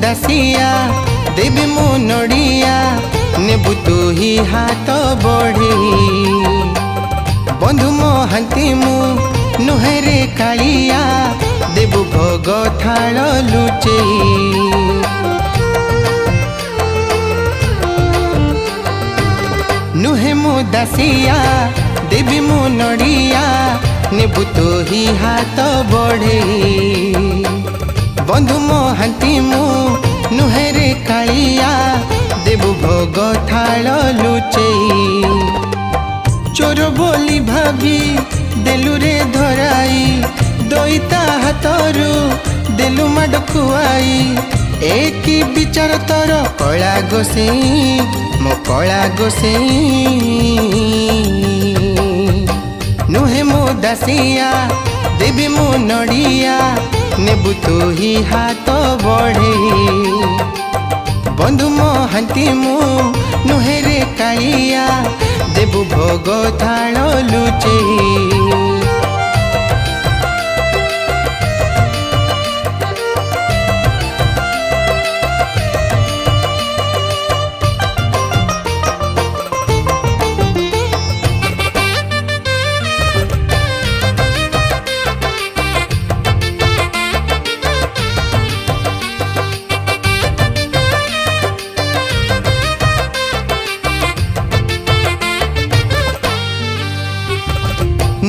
दासिया देवी मु नड़िया नेबु तू ही हाथ बढ़े बंधु महांती मु नुहेरे कालिया देबु भोग थाल लुचे नुहे मु दासिया देवी मु नड़िया नेबु तू ही हाथ बढ़े बंधु महांती मु नुहेरे कालिया देबु भोग थाल लुचे चोर बोली भाभी देलु रे धराई दोईता हाथरू देलु माड खुआई एक विचार तोर कला गोसेई मो कला गोसेई नुहे मो दासिया देवी मो नड़िया नेबु तू ही हाथ बढ़े बंधु महांती मु नुहेरे कालिया देबु भोग थाल लुचे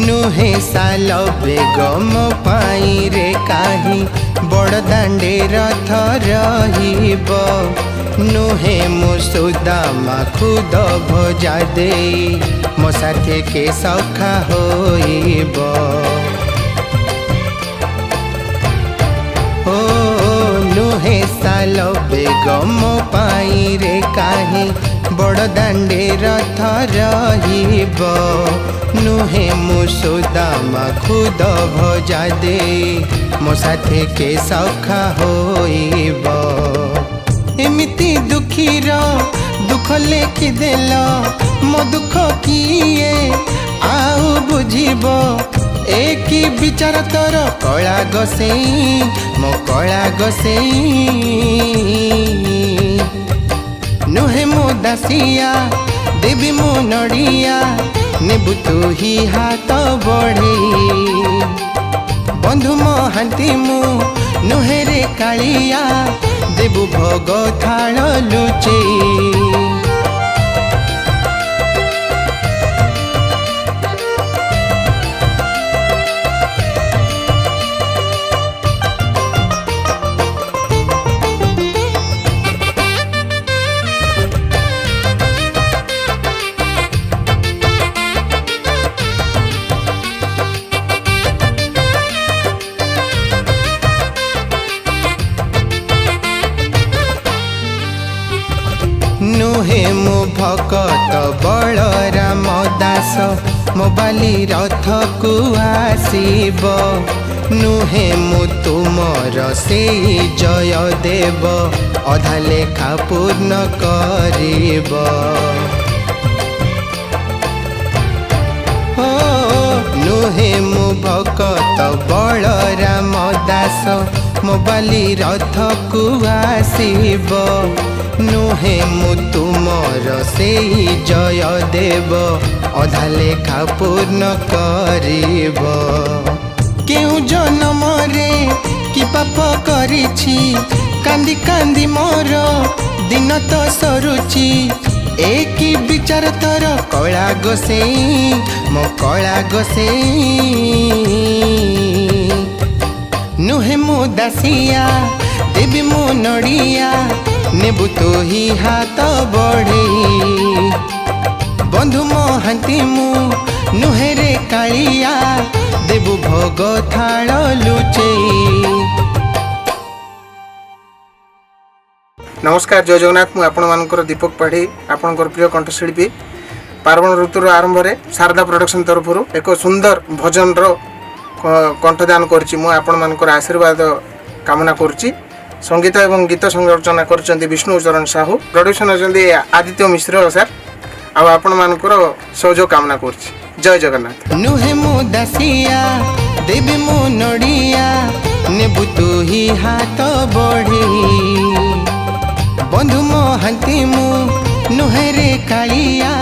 नुहे साल बेगम पाई रे काही बड़ दांडे रथ रहिब नुहे मुसुदामा खुद भजा दे मो साथे के सखा होइब ओ नुहे साल बेगम पाई रे काही बड़ दांडे रथ रहिब नुहे मुसुदामा खुद भजा दे मो साथे के सखा होइब एमिति दुखीर दुख लेखि देल मो दुख किए आउ बुझिब एक विचार तोर कला गोसेई मो कला गोसेई नुहे मो दासिया देवी मो नड़िया नेबु तू ही हाथ बढ़े बंधु महांती मु नुहेरे कालिया देबु भोग थाल लुचे नुहे मो भकत बलराम दास मोबाली रथ को आसीब नुहे मु तुमर से जय देव अधा लेखा पूर्ण करिब नुहे मु भकत बलराम दास मोबाली रथ को आसीब नुहे मु तुमर से जय देव अधा लेखा पूर्ण करिब केउ जन्म रे कि पाप करिछि कांदी कांदी मोर दिन तो सरुछि एक विचार तोर कला गोसेई मो कला गोसेई नुहे मो दासिया देवी मो नड़िया नेबु तू ही हाथ बढ़े बंधु महांती मु नुहेरे कालिया देबु भोग थाल लुचे। नमस्कार जय जगन्नाथ मु आपण मानकर दीपक पाढ़ी आपणकर प्रिय कंठशिल्पी पार्वण ऋतुर आरंभ में शारदा प्रोडक्शन तरफ एक सुंदर भजन कंठदान करछि मु आपण मानकर आशीर्वाद कामना करछि। संगीत एवं गीत संरचना करछन्ती विष्णु चरण साहू प्रोडक्शन होछन्ती आदित्य मिश्र सर आपण मानकर सहयोग कामना करछि। जय जगन्नाथ। नुहे मो दासिया देवी मो नड़िया नेबु तू ही हाथ बढ़े बंधु महांती मु नुहेरे कालिया